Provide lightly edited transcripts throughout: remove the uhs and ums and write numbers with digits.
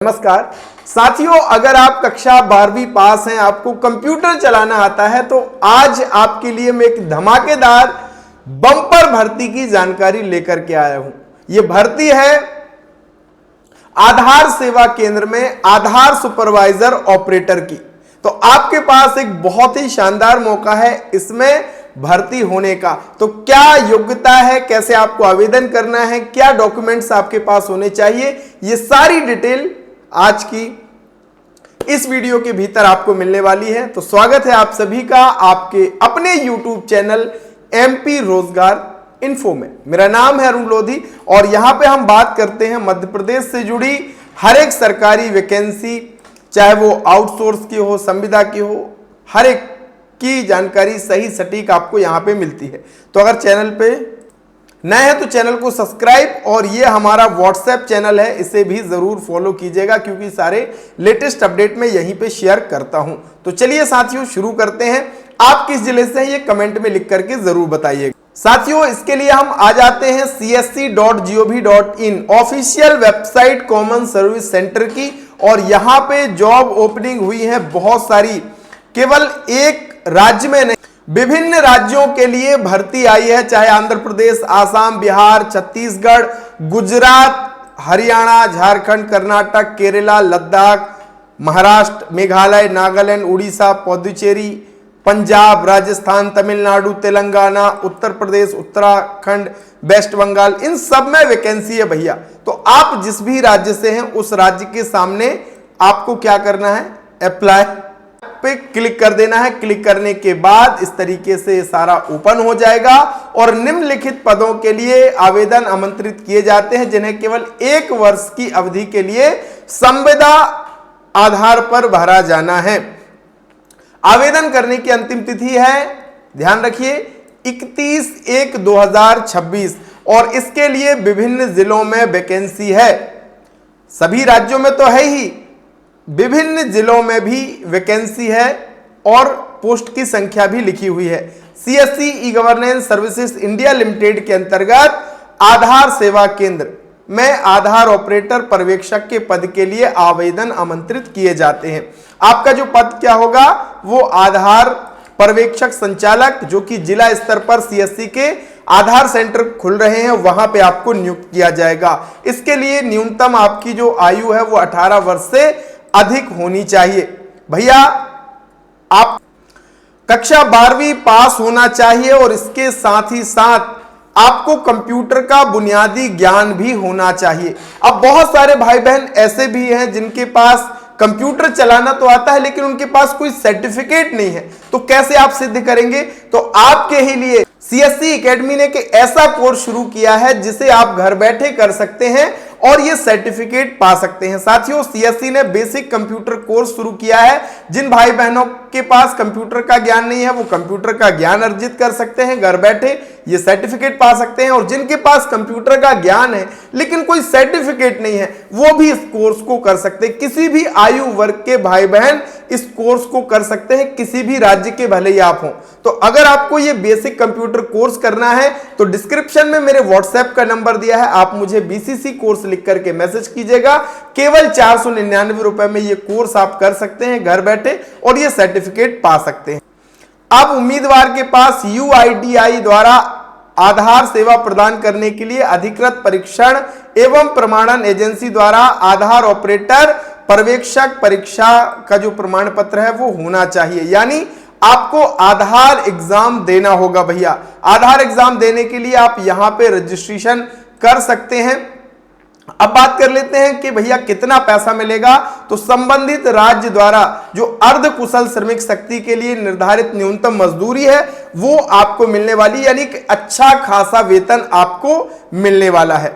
नमस्कार साथियों, अगर आप कक्षा 12वीं पास हैं, आपको कंप्यूटर चलाना आता है, तो आज आपके लिए मैं एक धमाकेदार बम्पर भर्ती की जानकारी लेकर के आया हूं। यह भर्ती है आधार सेवा केंद्र में आधार सुपरवाइजर ऑपरेटर की। तो आपके पास एक बहुत ही शानदार मौका है इसमें भर्ती होने का। तो क्या योग्यता है, कैसे आपको आवेदन करना है, क्या डॉक्यूमेंट्स आपके पास होने चाहिए, ये सारी डिटेल आज की इस वीडियो के भीतर आपको मिलने वाली है। तो स्वागत है आप सभी का आपके अपने YouTube चैनल MP रोजगार इन्फो में। मेरा नाम है अरुण लोधी और यहां पे हम बात करते हैं मध्य प्रदेश से जुड़ी हर एक सरकारी वैकेंसी, चाहे वो आउटसोर्स की हो, संविदा की हो, हर एक की जानकारी सही सटीक आपको यहां पे मिलती है। तो अगर चैनल पे नए हैं तो चैनल को सब्सक्राइब, और ये हमारा व्हाट्सएप चैनल है, इसे भी जरूर फॉलो कीजिएगा क्योंकि सारे लेटेस्ट अपडेट मैं यहीं पे शेयर करता हूं। तो चलिए साथियों शुरू करते हैं। आप किस जिले से हैं ये कमेंट में लिख करके जरूर बताइएगा। साथियों इसके लिए हम आ जाते हैं csc.gov.in official website common service centre की, और यहां पे जॉब ओपनिंग हुई है बहुत सारी, केवल एक राज्य में नहीं, विभिन्न राज्यों के लिए भर्ती आई है, चाहे आंध्र प्रदेश, आसाम, बिहार, छत्तीसगढ़, गुजरात, हरियाणा, झारखंड, कर्नाटक, केरला, लद्दाख, महाराष्ट्र, मेघालय, नागालैंड, उड़ीसा, पुडुचेरी, पंजाब, राजस्थान, तमिलनाडु, तेलंगाना, उत्तर प्रदेश, उत्तराखंड, वेस्ट बंगाल, इन सब में वैकेंसी है भैया। तो आप जिस भी राज्य से हैं उस राज्य के सामने आपको क्या करना है, अप्लाई पे क्लिक कर देना है। क्लिक करने के बाद इस तरीके से सारा ओपन हो जाएगा और निम्नलिखित पदों के लिए आवेदन आमंत्रित किए जाते हैं, जिन्हें केवल 1 वर्ष की अवधि के लिए संविदा आधार पर भरा जाना है। आवेदन करने की अंतिम तिथि है, ध्यान रखिए, 31/1/2026, और इसके लिए विभिन्न जिलों में वैकेंसी है। सभी राज्यों में तो है ही, विभिन्न जिलों में भी वैकेंसी है और पोस्ट की संख्या भी लिखी हुई है। CSC e governance services India limited के अंतर्गत आधार सेवा केंद्र में आधार ऑपरेटर पर्यवेक्षक के पद के लिए आवेदन आमंत्रित किए जाते हैं। आपका जो पद क्या होगा, वो आधार पर्यवेक्षक संचालक, जो कि जिला स्तर पर CSC के आधार सेंटर खुल रहे हैं, वहां पे आपको नियुक्त किया जाएगा। इसके लिए न्यूनतम आपकी जो आयु है वो 18 वर्ष से अधिक होनी चाहिए। भैया आप कक्षा 12वीं पास होना चाहिए और इसके साथ ही साथ आपको कंप्यूटर का बुनियादी ज्ञान भी होना चाहिए। अब बहुत सारे भाई बहन ऐसे भी हैं जिनके पास कंप्यूटर चलाना तो आता है लेकिन उनके पास कोई सर्टिफिकेट नहीं है, तो कैसे आप सिद्ध करेंगे? तो आपके ही लिए CSC एकेडमी ने एक ऐसा कोर्स शुरू किया है जिसे आप घर बैठे कर सकते हैं और ये सर्टिफिकेट पा सकते हैं। साथियों CSC ने बेसिक कंप्यूटर कोर्स शुरू किया है। जिन भाई बहनों के पास कंप्यूटर का ज्ञान नहीं है वो कंप्यूटर का ज्ञान अर्जित कर सकते हैं, घर बैठे ये सर्टिफिकेट पा सकते हैं, और जिनके पास कंप्यूटर का ज्ञान है लेकिन कोई सर्टिफिकेट नहीं है वो भी इस कोर्स को कर सकते हैं। किसी भी आयु वर्ग के भाई बहन इस कोर्स को कर सकते हैं, किसी भी राज्य के भले ही आप हों। तो अगर आपको ये बेसिक कंप्यूटर कोर्स करना है तो डिस्क्रिप्शन में मेरे व्हाट्सएप का नंबर दिया है, आप मुझे BCC कोर्स लिख करके मैसेज कीजिएगा। केवल 499 रुपए में ये कोर्स आप कर सकते हैं घर बैठे और ये सर्टिफिकेट पा सकते हैं। अब उम्मीदवार के पास UIDAI द्वारा आधार सेवा प्रदान करने के लिए अधिकृत परीक्षण एवं प्रमाणन एजेंसी द्वारा आधार ऑपरेटर पर्यवेक्षक परीक्षा का जो प्रमाण पत्र है वो होना चाहिए, यानी आपको आधार एग्जाम देना होगा भैया। आधार एग्जाम देने के लिए आप यहां पे रजिस्ट्रेशन कर सकते हैं। अब बात कर लेते हैं कि भैया कितना पैसा मिलेगा। तो संबंधित राज्य द्वारा जो अर्ध कुशल श्रमिक शक्ति के लिए निर्धारित न्यूनतम मजदूरी है वो आपको मिलने वाली, यानी कि अच्छा खासा वेतन आपको मिलने वाला है।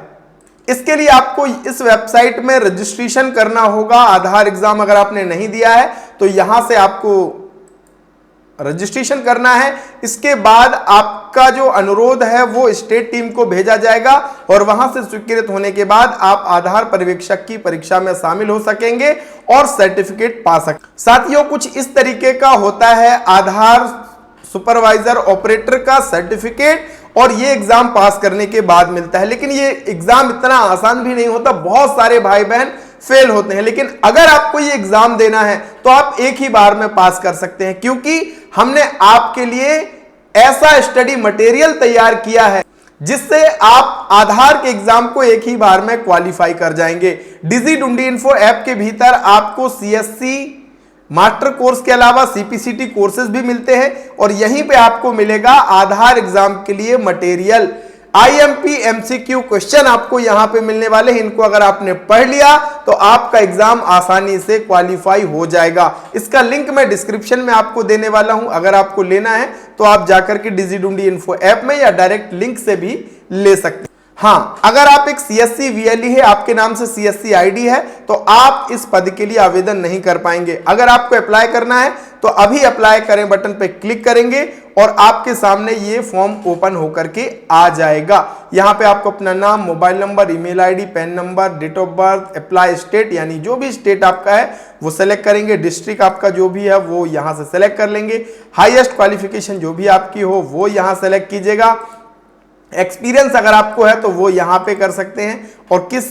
इसके लिए आपको इस वेबसाइट में रजिस्ट्रेशन करना होगा। आधार एग्जाम अगर आपने नहीं दिया है तो यहां से आपको रजिस्ट्रेशन करना है। इसके बाद आपका जो अनुरोध है वो स्टेट टीम को भेजा जाएगा और वहां से स्वीकृत होने के बाद आप आधार पर्यवेक्षक की परीक्षा में शामिल हो सकेंगे और सर्टिफिकेट पा सकेंगे। साथियों कुछ इस तरीके का होता है आधार सुपरवाइजर ऑपरेटर का सर्टिफिकेट, और ये एग्जाम पास करने के बाद मिलता है। लेकिन ये एग्जाम इतना आसान भी नहीं होता, बहुत सारे भाई बहन फेल होते हैं। लेकिन अगर आपको ये एग्जाम देना है तो आप एक ही बार में पास कर सकते हैं, क्योंकि हमने आपके लिए ऐसा स्टडी मटेरियल तैयार किया है जिससे आप आधार के एग्जाम को एक ही बार में क्वालिफाई कर जाएंगे। डिजिडुंडी इन्फो ऐप के भीतर आपको सीएससी मास्टर कोर्स के अलावा सीपीसीटी कोर्सेज भी मिलते हैं और यहीं पे आपको मिलेगा आधार एग्जाम के लिए मटेरियल। आईएमपी एमसीक्यू क्वेश्चन आपको यहां पे मिलने वाले हैं। इनको अगर आपने पढ़ लिया तो आपका एग्जाम आसानी से क्वालिफाई हो जाएगा। इसका लिंक मैं डिस्क्रिप्शन में आपको देने वाला हूं। अगर आपको लेना है तो आप जाकर के डिजिडुंडी इन्फो ऐप में या डायरेक्ट लिंक से भी ले सकते हैं। हाँ, अगर आप एक सीएससी वीएलई है, आपके नाम से सीएससी आईडी है, तो आप इस पद के लिए आवेदन नहीं कर पाएंगे। अगर आपको अप्लाई करना है तो अभी अप्लाई करें बटन पे क्लिक करेंगे और आपके सामने ये फॉर्म ओपन होकर के आ जाएगा। यहां पे आपको अपना नाम, mobile number, email ID, PAN number, date of birth, apply state यानी जो भी स्टेट आपका है वो सेलेक्ट करेंगे। डिस्ट्रिक्ट आपका जो भी है वो यहां से सेलेक्ट कर लेंगे। हाईएस्ट क्वालिफिकेशन जो भी आपकी हो वो यहां सेलेक्ट कीजिएगा। एक्सपीरियंस अगर आपको है तो वो यहां पे कर सकते हैं और किस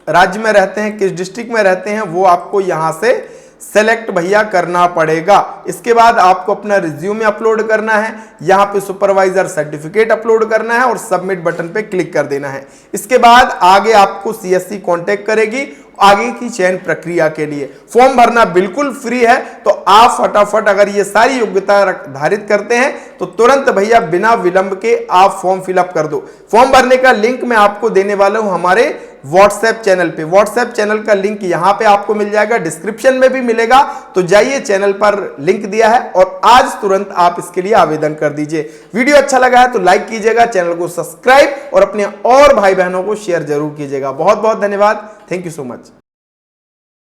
राज्य में रहते हैं, किस डिस्ट्रिक्ट में रहते हैं वो आपको यहां से सेलेक्ट भैया करना पड़ेगा। इसके बाद आपको अपना रिज्यूमे अपलोड करना है, यहां पे सुपरवाइजर सर्टिफिकेट अपलोड करना है और सबमिट बटन पे क्लिक कर देना है। इसके बाद आगे आपको सीएससी कांटेक्ट करेगी आगे की चयन प्रक्रिया के लिए। फॉर्म भरना बिल्कुल फ्री है, तो आप फटाफट अगर ये सारी योग्यता धारित करते हैं तो तुरंत भैया बिना विलंब के आप फॉर्म फिलअप कर दो। फॉर्म भरने का लिंक मैं आपको देने वाला हूं हमारे व्हाट्सएप चैनल पे। व्हाट्सएप चैनल का लिंक यहां पे आपको मिल जाएगा, डिस्क्रिप्शन में भी मिलेगा। तो जाइए, चैनल पर लिंक दिया है और आज तुरंत आप इसके लिए आवेदन कर दीजिए। वीडियो अच्छा लगा है तो लाइक कीजिएगा, चैनल को सब्सक्राइब और अपने और भाई बहनों को शेयर जरूर कीजिएगा। बहुत बहुत धन्यवाद। Thank you so much.